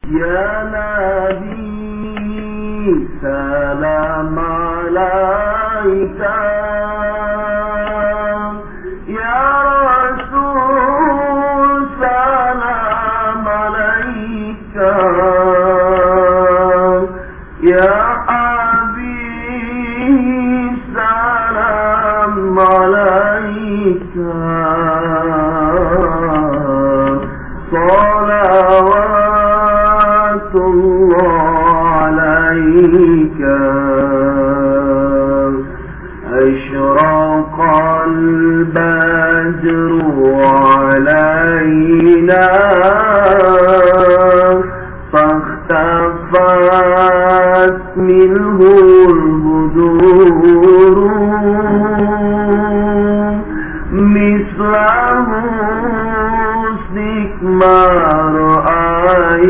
Ya Nabi salam alaika, Ya Rasul salam alaika, Ya Abi salam alaika, عليك أشرق البدر علينا فاختفت منه البدور مثله ما رأيناها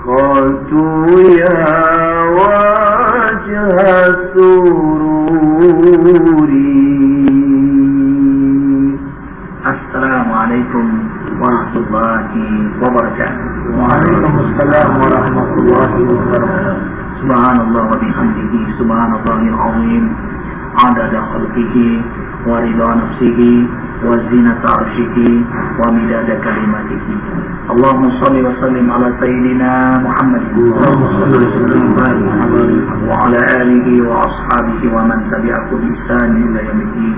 قلت يا وجه السرور. Assalamualaikum warahmatullahi wabarakatuh. Waalaikumsalam warahmatullahi wabarakatuh. Subhanallah wa bihamdihi subhanallahil azim adada khalqihi wa ridha nafsihi wa zinata arshihi wa midada kalimatihi. Allahumma salli wa sallim ala sayyidina Muhammad wa ala alihi wa ashabihi wa man tabi'ahu bi ihsan ila yaumiddin.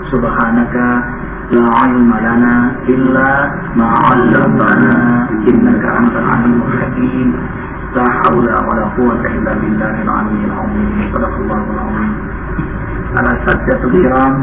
Subhanaka la ilma lana illa ma 'allamtana innaka antal alimul hakim. La haula wa la quwwata illa billahil aliyyil azim. Sadaqallahul azim. Ala sajdatul kiram,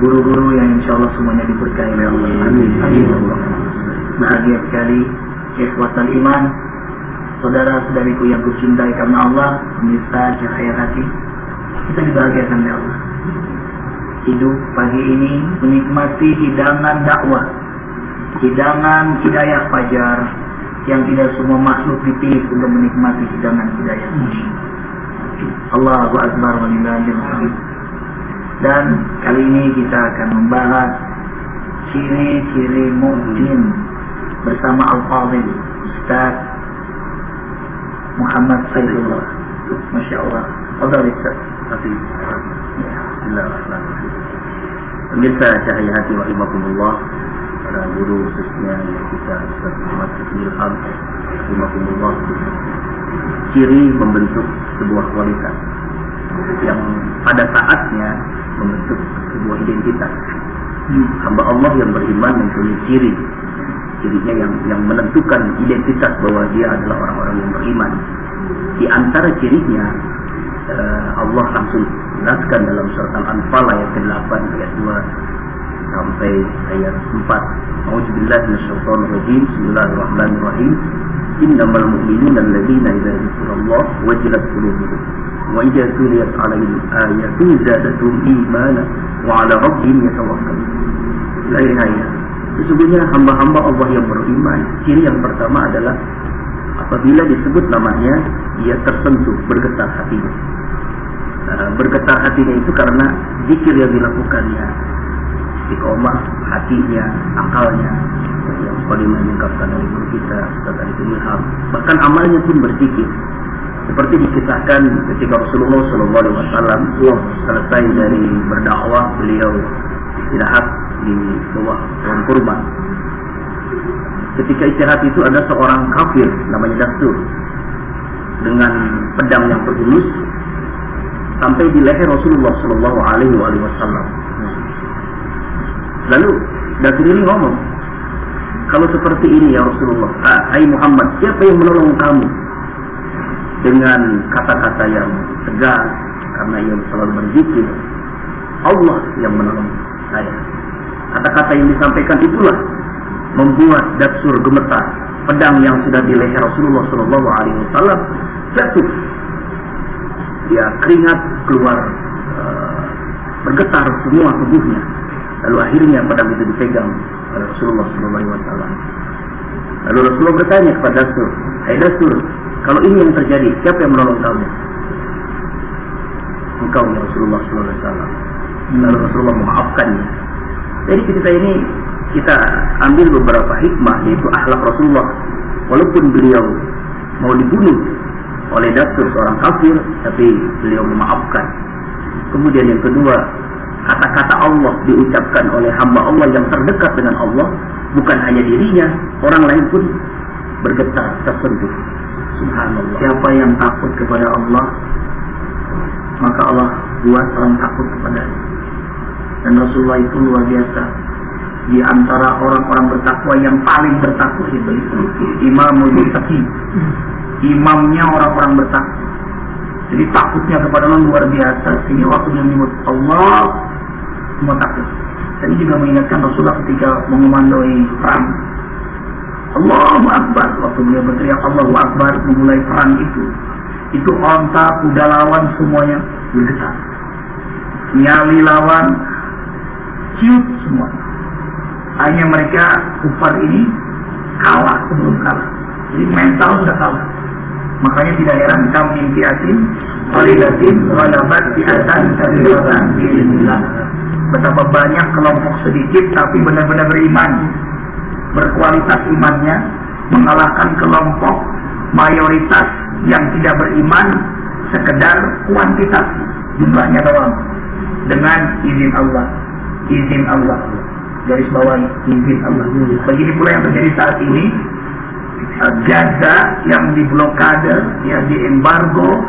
guru-guru yang insyaallah semuanya diberkahi oleh Allah. Amin. Bahagia sekali ikhwatal iman, saudara-saudariku yang kucintai karena Allah, pemirsa Cahaya Hati. Kita dibahagiakan oleh Allah. Hidup pagi ini menikmati hidangan dakwah, hidangan hidayah fajar yang tidak semua makhluk dipilih untuk menikmati hidangan hidayah ini. Allahu Akbar walillahil hamd. Dan kali ini kita akan membahas ciri-ciri mukmin bersama Al-Fadhil Ustaz Muhammad Sayyidullah. Masya Allah. Fadhil Ustaz. Bismillahirrahmanirrahim. Pemirsa Cahaya Hati rahimakumullah, para guru khususnya yang kita Ustaz Muhammad Ilham rahimakumullah. Ciri membentuk sebuah kualitas yang pada saatnya membentuk sebuah identitas. Hamba Allah yang beriman mempunyai cirinya yang menentukan identitas bahwa dia adalah orang-orang yang beriman. Di antara cirinya Allah langsung jelaskan dalam surat Al-Anfal ayat ke-8 ayat 2 sampai ayat 4. A'udzubillahi minasyaitonir rajim. Bismillahirrahmanirrahim. Innamal mu'minuna alladzina idza dzukirallah wajilat qulubuhum wa idza tuliyat 'alaihim ayatun zadatuhum imana wa 'ala rabbihim yatawakkalun. Ayat. Sesungguhnya hamba-hamba Allah yang beriman, ciri yang pertama adalah apabila disebut namanya ia tersentuh, bergetar hatinya. Bergetar hatinya itu karena zikir yang dilakukannya, istiqomah hatinya, akalnya, yang sebagaimana diungkapkan oleh guru kita Ustaz Ilham. Bahkan amalnya pun berzikir. Seperti dikisahkan ketika Rasulullah SAW selesai dari berdakwah, beliau istirahat di bawah pohon kurma. Ketika istirahat itu ada seorang kafir namanya Dastur dengan pedang yang berhunus sampai di leher Rasulullah SAW. Lalu Dastur ini ngomong, kalau seperti ini ya Rasulullah, hai Muhammad, siapa yang menolong kamu? Dengan kata-kata yang tegas, karena ia selalu berzikir, Allah yang menolong saya. Kata-kata yang disampaikan itulah membuat Dastur gemetar. Pedang yang sudah di leher Rasulullah SAW jatuh. Dia keringat keluar, bergetar semua tubuhnya. Lalu akhirnya pedang itu dipegang oleh Rasulullah SAW. Lalu Rasulullah bertanya kepada Dastur, hai Dastur, kalau ini yang terjadi, siapa yang menolong kamu? Engkau ya Rasulullah SAW. Lalu Rasulullah memaafkannya. Jadi cerita ini kita ambil beberapa hikmah, yaitu akhlak Rasulullah. Walaupun beliau mau dibunuh oleh Dastur, seorang kafir, tapi beliau memaafkan. Kemudian yang kedua, kata-kata Allah diucapkan oleh hamba Allah yang terdekat dengan Allah, bukan hanya dirinya, orang lain pun bergetar, tersentuh. Subhanallah. Siapa yang takut kepada Allah, maka Allah buat orang takut kepadanya. Dan Rasulullah itu luar biasa. Di antara orang-orang bertakwa yang paling bertakwa itu Imamul Muttaqin, imamnya orang-orang bertakwa. Jadi takutnya kepada Allah luar biasa, sehingga waktu dia menyebut Allah, semua takut. Tadi juga mengingatkan Rasulullah ketika mengomandoi perang, Allahu Akbar, waktu beliau berteriak Allahu Akbar memulai perang itu onta, kuda lawan semuanya bergetar, nyali lawan ciut semua. Hanya mereka kufar ini kalah sebelum kalah, jadi mental sudah kalah. Makanya tidak heran kam impiatin walidatin walabat bi'atan kabiratan bi'illah. Betapa banyak kelompok sedikit tapi benar-benar beriman, berkualitas imannya, mengalahkan kelompok mayoritas yang tidak beriman sekedar kuantitas jumlahnya doang, dengan izin Allah. Izin Allah, garis bawahi, izin Allah. Begini pula yang terjadi saat ini. Gaza yang diblokade, yang diembargo,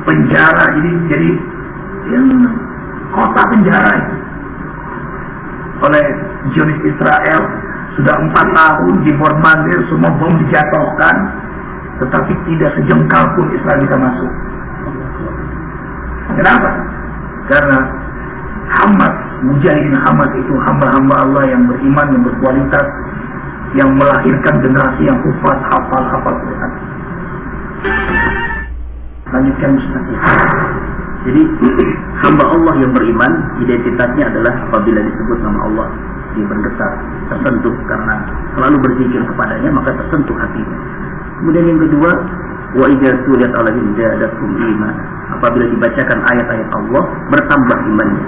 penjara, jadi kota penjara oleh Zionis Israel. Sudah 4 tahun dibombardir, semua bom dijatuhkan, tetapi tidak sejengkal pun Israel bisa masuk. Kenapa? Karena Hamas, mujahidin Hamas itu hamba-hamba Allah yang beriman, yang berkualitas, yang melahirkan generasi yang hafal Quran. Lanjutkan Ustaz. Jadi hamba Allah yang beriman, identitasnya adalah apabila disebut nama Allah dia bergetar, tersentuh karena selalu berzikir kepadanya, maka tersentuh hatinya. Kemudian yang kedua, wa idza tuliyat alaihim zadatum iman. Apabila dibacakan ayat-ayat Allah, bertambah imannya.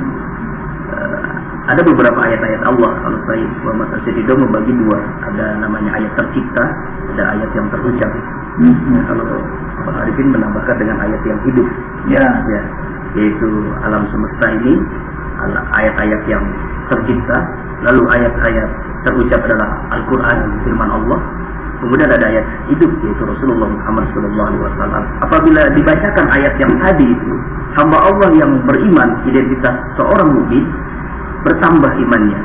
Ada beberapa ayat-ayat Allah, kalau saya Muhammad Al-Syefido membagi 2. Ada namanya ayat tercipta, ada ayat yang terucap. Kalau Pak Arifin menambahkan dengan ayat yang hidup, ya, yaitu alam semesta ini, ayat-ayat yang tercipta. Lalu ayat-ayat terucap adalah Al-Quran, firman Allah. Kemudian ada ayat hidup, yaitu Rasulullah Muhammad SAW. Apabila dibacakan ayat yang tadi itu, hamba Allah yang beriman, identitas seorang mukmin, bertambah imannya.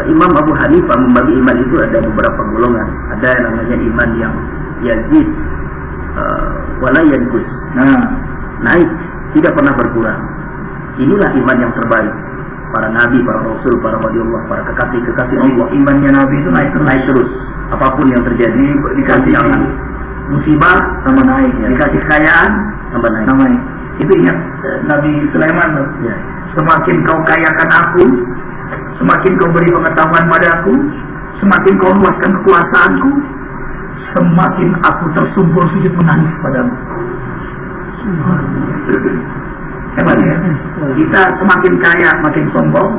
Imam Abu Hanifah membagi iman itu ada beberapa golongan. Ada yang namanya iman yang yazid, wala yanqus, naik, tidak pernah berkurang. Inilah iman yang terbaik. Para nabi, para rasul, para wali Allah, para kekasih Allah, imannya nabi itu naik terus. Apapun yang terjadi, dikasih musibah sama naik, dikasih kekayaan sama naik. Itu ingat Nabi Sulaiman, ya. Semakin kau kayakan aku, semakin kau beri pengetahuan padaku, semakin kau luaskan kekuasaanku, semakin aku tersungkur sujud menangis padamu. Hebat ya? Kita semakin kaya makin sombong,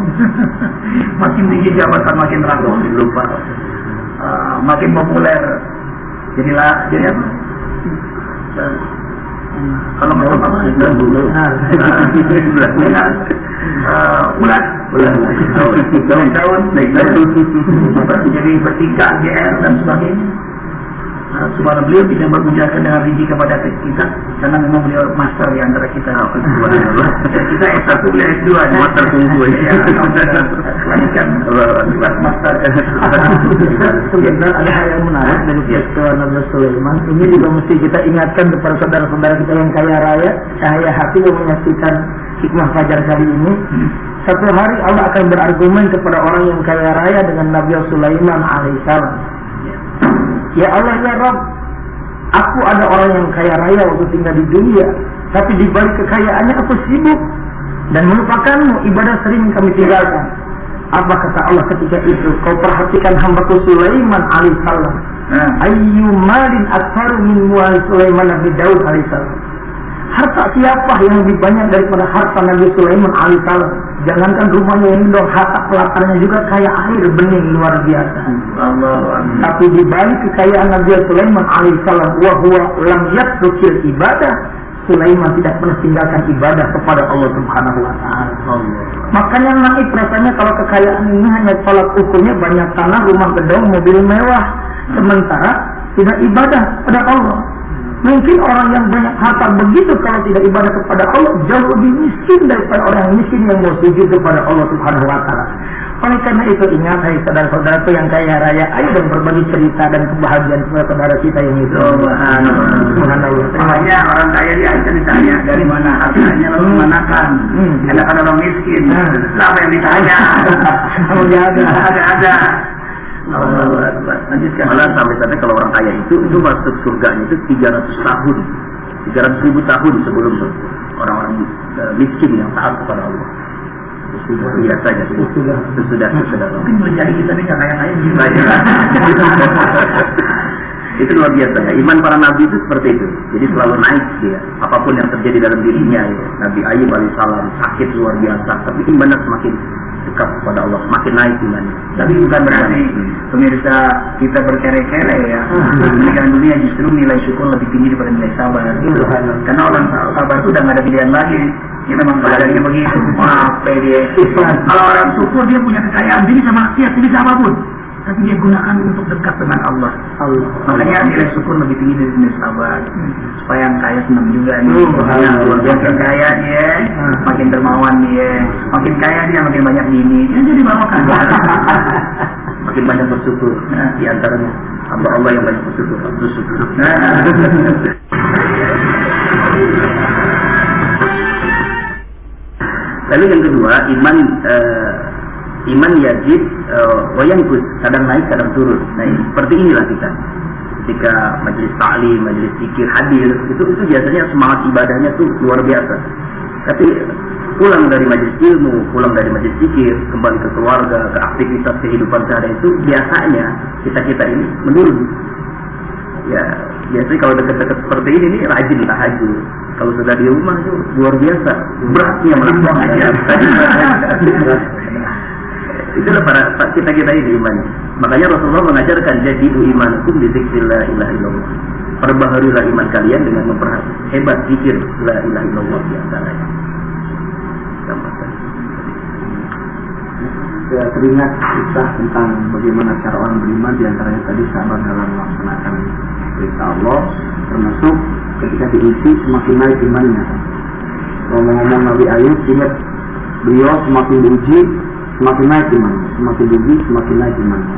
makin tinggi jabatan makin ragu, lupa, makin populer jadi apa? Kalau nggak apa daun jadi bertingkah GR dan sebagainya. Subhanallah, beliau tidak bermujakan dengan rinci kepada kita karena memang beliau master di antara kita. Kita S1, beliau S2, master kungfu ya. Lanjutkan master. Sebenarnya ada hal yang menarik dari peristiwa Nabi Sulaiman. Ini juga mesti kita ingatkan kepada saudara-saudara kita yang kaya raya, cahaya hati yang menyaksikan hikmah fajar kali ini. Satu hari Allah akan berargumen kepada orang yang kaya raya dengan Nabi Sulaiman alaihissalam. Ya Allah ya Rabb, aku ada orang yang kaya raya waktu tinggal di dunia, tapi di balik kekayaannya aku sibuk dan melupakanmu, ibadah sering kami tinggalkan. Apa kata Allah ketika itu? Kau perhatikan hambaku Sulaiman alaihissalam. Ayyu malin aktsaru min mual Sulaiman Nabi Daud alaihissalam. Harta siapa yang lebih banyak daripada harta Nabi Sulaiman alaihissalam? Jangankan rumahnya yang indah, harta pelatarnya juga kayak air bening luar biasa. Tapi di balik kekayaan Nabi Sulaiman alaihissalam, wa huwa lam yatrukil ibadah, Sulaiman tidak pernah tinggalkan ibadah kepada Allah Subhanahu wa taala. Makanya naik rasanya kalau kekayaan ini hanya tolak ukurnya banyak tanah, rumah gedung, mobil mewah, sementara tidak ibadah pada Allah. Mungkin orang yang banyak harta begitu kalau tidak ibadah kepada Allah jauh lebih miskin daripada orang yang miskin yang mau sujud kepada Allah Subhanahu wa taala. Oleh karena itu ingat, hai saudara-saudaraku yang kaya raya, ayo dan berbagi cerita dan kebahagiaan kepada saudara kita yang itu. Subhanallah. Makanya orang kaya diajar ditanya dari mana hartanya lalu manakan. Kadang-kadang orang miskin, siapa yang ditanya? Ada. Malah sampai kalau orang kaya itu masuk surganya itu 300 tahun, 300.000 tahun sebelum orang-orang miskin yang taat kepada Allah. Sudah biasanya sudah mungkin menjadi kita ini nggak kaya itu luar biasa ya. Iman para nabi itu seperti itu, jadi selalu naik dia apapun yang terjadi dalam dirinya ya. Nabi Ayub alaihissalam sakit luar biasa, tapi imannya semakin dekat kepada Allah, semakin naik imannya. Tapi bukan berarti pemirsa kita berkere-kere ya. Dalam dunia justru nilai syukur lebih tinggi daripada nilai sabar. Karena orang sabar itu udah nggak ada pilihan lagi. Dia memang keadaannya begitu. Apa dia? Kalau orang syukur dia punya kekayaan, dia bisa maksiat, dia bisa apapun. Tapi dia gunakan untuk dekat dengan Allah. Makanya nilai syukur lebih tinggi dari nilai sabar. Supaya yang kaya senang juga nih. Makin kaya dia, makin dermawan dia. Makin kaya dia, makin banyak bini. Dia jadi bawakan. Makin banyak bersyukur. Di antaranya hamba Allah yang banyak bersyukur. Lalu yang kedua, iman yajib wayangkus, kadang naik kadang turun. Nah, seperti inilah kita. Ketika majelis ta'lim, majelis zikir hadir, itu biasanya semangat ibadahnya tuh luar biasa. Tapi pulang dari majelis ilmu, pulang dari majelis zikir, kembali ke keluarga, ke aktivitas kehidupan sehari itu biasanya kita ini menurun. Ya, biasanya kalau dekat-dekat seperti ini nih rajin tahajud. Kalau sudah di rumah itu luar biasa beratnya melakukan aja. Itulah para kita ini iman. Makanya Rasulullah mengajarkan jadidu imanukum bi dzikrillah ilaha illallah. Perbaharilah iman kalian dengan memperhebat zikir la ilaha illallah di antaranya. Saya teringat kisah tentang bagaimana cara orang beriman, di antaranya tadi sabar dalam melaksanakan perintah Allah, termasuk ketika diuji semakin naik imannya. Ngomong-ngomong Nabi Ayub, ingat beliau semakin diuji semakin naik imannya, semakin diuji semakin naik imannya.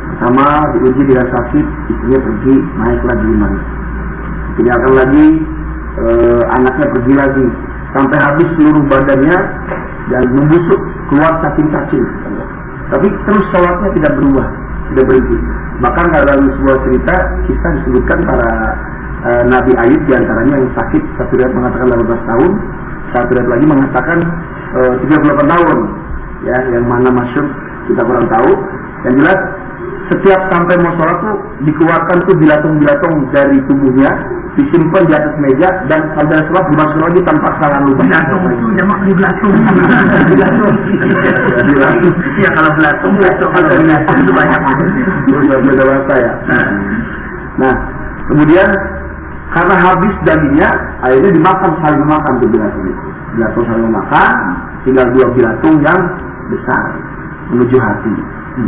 Pertama diuji dia sakit, istrinya pergi, naik lagi imannya. Tinggalkan lagi, anaknya pergi lagi, sampai habis seluruh badannya dan membusuk keluar cacing-cacing. Tapi terus sholatnya tidak berubah, tidak berhenti. Bahkan dalam sebuah cerita kisah disebutkan para Nabi Ayub diantaranya yang sakit, satu riwayat mengatakan 18 tahun, satu riwayat lagi mengatakan 38 tahun. Ya, yang mana masyhur kita kurang tahu. Yang jelas setiap sampai mau sholat tuh dikeluarkan tuh bilatung-bilatung dari tubuhnya, disimpan di atas meja, dan kalau dari sholat dimasukkan lagi tanpa kesalahan lupa. Bilatung itu jamak di bilatung. Iya, kalau bilatung kalau bilatung itu banyak. Beda bahasa ya. Nah, kemudian karena habis dagingnya, akhirnya dimakan, saling makan tuh bilatung itu. Bilatung saling makan, tinggal 2 bilatung yang besar menuju hati.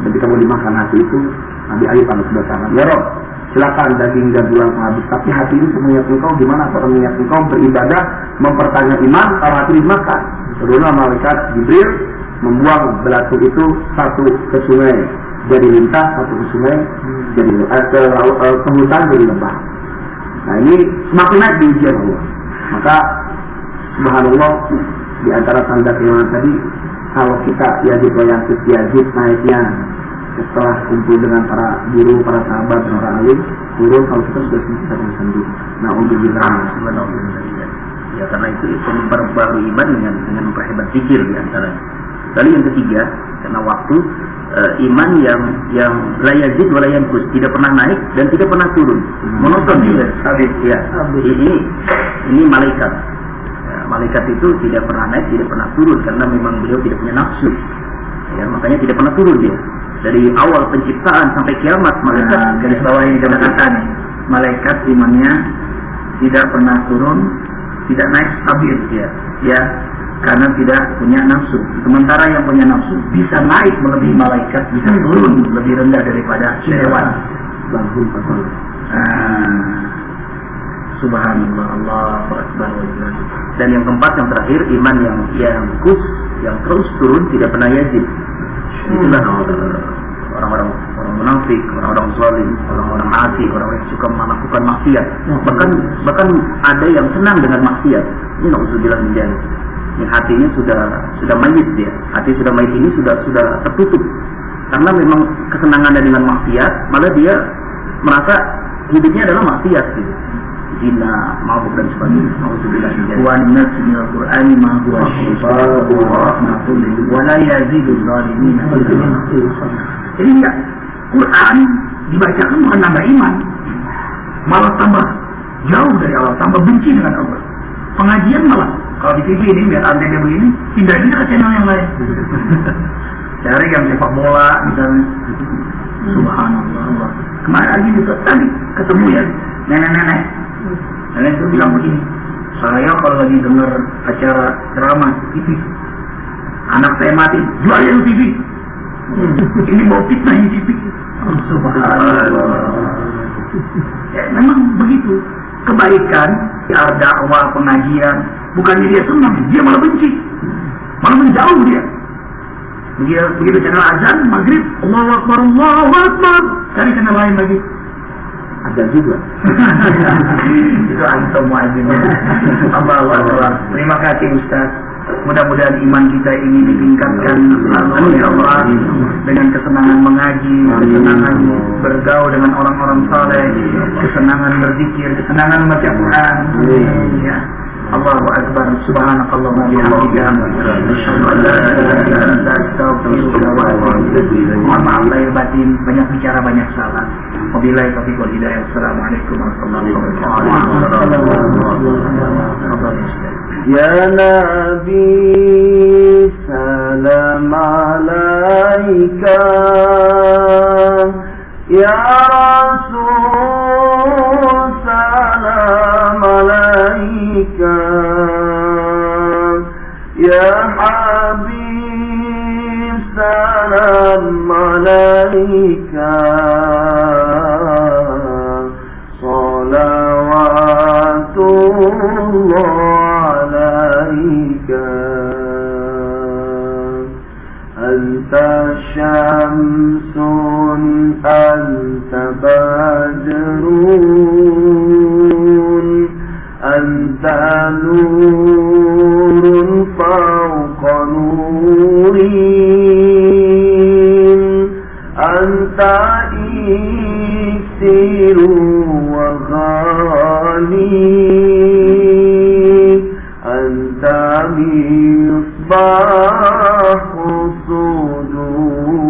Ketika mau dimakan hati itu, Nabi Ayub sudah tangan. Ya Rob, silakan daging dan tulang habis, tapi hati ini mengingat engkau. Gimana kalau mengingat engkau beribadah, mempertanya iman, kalau hati dimakan. Turunlah malaikat Jibril membuang belatung itu satu ke sungai jadi lintah, satu ke sungai jadi ke hutan jadi lembah. Nah ini semakin naik di ujian Allah. Maka subhanallah, di antara tanda keimanan tadi, kalau kita yajib naiknya setelah kumpul dengan para guru, para sahabat, para alim, turun kalau kita sudah kita sendiri. Nah, alhamdulillah. Ya, karena itu baru iman dengan memperhebat zikir di antaranya. Lalu yang ketiga, karena waktu, iman yang la yazid wa la yanqus, tidak pernah naik dan tidak pernah turun. Monoton juga. Ya. Ini malaikat. malaikat itu tidak pernah naik, tidak pernah turun karena memang beliau tidak punya nafsu. Ya, makanya tidak pernah turun dia. Dari awal penciptaan sampai kiamat malaikat garis bawah ini kata nih, malaikat imannya tidak pernah turun, tidak naik stabil ya, karena tidak punya nafsu. Sementara yang punya nafsu bisa naik melebihi malaikat, bisa turun lebih rendah daripada hewan. Subhanallah, Allahu Akbar. Dan yang keempat, yang terakhir, iman yang yang terus turun, tidak pernah yazid. Itulah orang-orang munafik, orang-orang zalim, orang-orang asi, orang-orang yang suka melakukan maksiat. Bahkan ada yang senang dengan maksiat. Ini nauzubillah min dzalik. Yang hatinya sudah mayit dia. Hati sudah mayit ini sudah tertutup. Karena memang kesenangannya dengan maksiat, malah dia merasa hidupnya adalah maksiat gitu. Zina, mabuk dan sebagainya. Nauzubillah min dzalik. Wa nazzil al-Qur'an ma huwa shifaa'un wa rahmatun wa la yazidu adh-dhalimina illa khusran. Jadi enggak, Quran dibacakan bukan nambah iman, malah tambah jauh dari Allah, tambah benci dengan Allah. Pengajian malah kalau di TV ini biar antena begini, pindahin ke channel yang lain. Cari yang sepak bola misalnya. Subhanallah. Kemarin lagi juga tadi ketemu ya nenek-nenek. Nenek itu bilang begini, saya kalau lagi dengar acara drama TV, anak saya mati, jualin TV. Ini mau fitnah ini TV. Subhanallah. Ya, memang begitu. Kebaikan, dakwah, pengajian, bukannya dia senang, dia malah benci, malah menjauh dia. Begitu channel azan, maghrib, Allahu Akbar, Allahu Akbar, cari channel lain lagi. Ada juga. Itu antum muadzin. Allahu Akbar. Terima kasih Ustaz. Mudah-mudahan iman kita ini ditingkatkan selalu ya Allah, dengan kesenangan mengaji, kesenangan bergaul dengan orang-orang saleh, kesenangan berzikir, kesenangan membaca Quran. Ya. Allahu Akbar. Subhanakallah wa bihamdika, asyhadu an la ilaha illa anta, astaghfiruka wa atubu ilaik. Mohon maaf lahir batin, banyak bicara banyak salah. Wabillahi taufiq wal hidayah. Assalamualaikum warahmatullahi wabarakatuh. Ya Nabi salam alaika, Ya Rasul salam alaika, Ya Habib salam alaika, salawatullah Anta syamsun, anta badrun, anta nurun fawqa nurin, anta iksiru wa ghali, anta misbahu sudur.